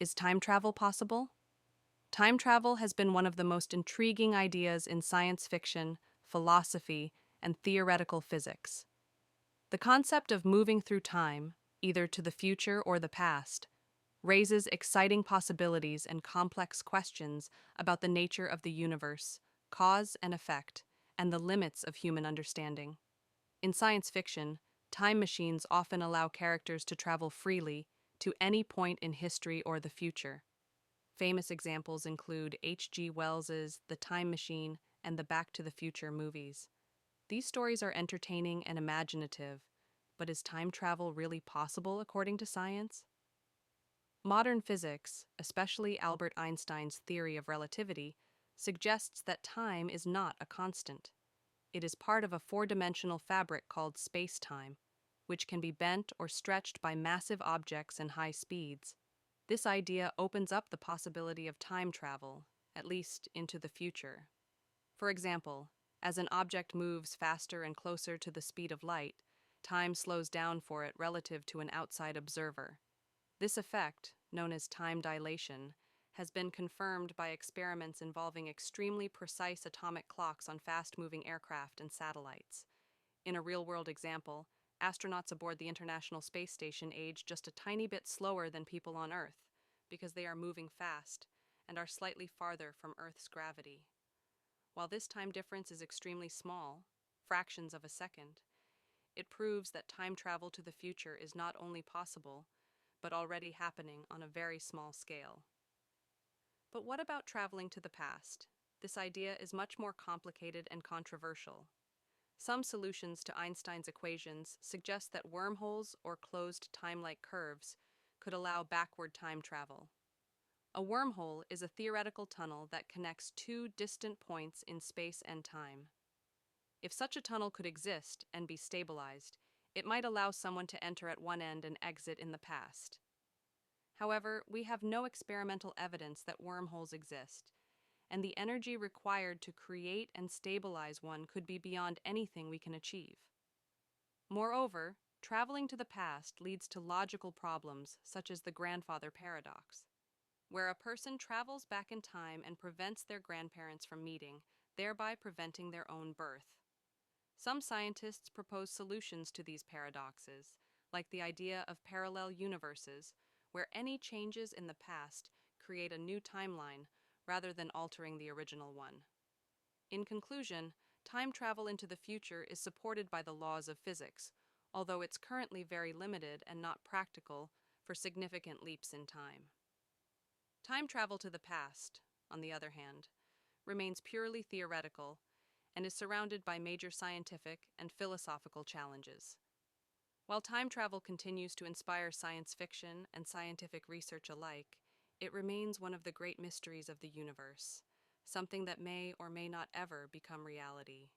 Is time travel possible? Time travel has been one of the most intriguing ideas in science fiction, philosophy, and theoretical physics. The concept of moving through time, either to the future or the past, raises exciting possibilities and complex questions about the nature of the universe, cause and effect, and the limits of human understanding. In science fiction, time machines often allow characters to travel freely to any point in history or the future. Famous examples include H.G. Wells's The Time Machine and the Back to the Future movies. These stories are entertaining and imaginative, but is time travel really possible according to science? Modern physics, especially Albert Einstein's theory of relativity, suggests that time is not a constant. It is part of a four-dimensional fabric called space-time, which can be bent or stretched by massive objects and high speeds. This idea opens up the possibility of time travel, at least into the future. For example, as an object moves faster and closer to the speed of light, time slows down for it relative to an outside observer. This effect, known as time dilation, has been confirmed by experiments involving extremely precise atomic clocks on fast-moving aircraft and satellites. In a real-world example, astronauts aboard the International Space Station age just a tiny bit slower than people on Earth because they are moving fast and are slightly farther from Earth's gravity. While this time difference is extremely small, fractions of a second, it proves that time travel to the future is not only possible, but already happening on a very small scale. But what about traveling to the past? This idea is much more complicated and controversial. Some solutions to Einstein's equations suggest that wormholes or closed time-like curves could allow backward time travel. A wormhole is a theoretical tunnel that connects two distant points in space and time. If such a tunnel could exist and be stabilized, it might allow someone to enter at one end and exit in the past. However, we have no experimental evidence that wormholes exist, and the energy required to create and stabilize one could be beyond anything we can achieve. Moreover, traveling to the past leads to logical problems such as the grandfather paradox, where a person travels back in time and prevents their grandparents from meeting, thereby preventing their own birth. Some scientists propose solutions to these paradoxes, like the idea of parallel universes, where any changes in the past create a new timeline rather than altering the original one. In conclusion, time travel into the future is supported by the laws of physics, although it's currently very limited and not practical for significant leaps in time. Time travel to the past, on the other hand, remains purely theoretical and is surrounded by major scientific and philosophical challenges. While time travel continues to inspire science fiction and scientific research alike, it remains one of the great mysteries of the universe, something that may or may not ever become reality.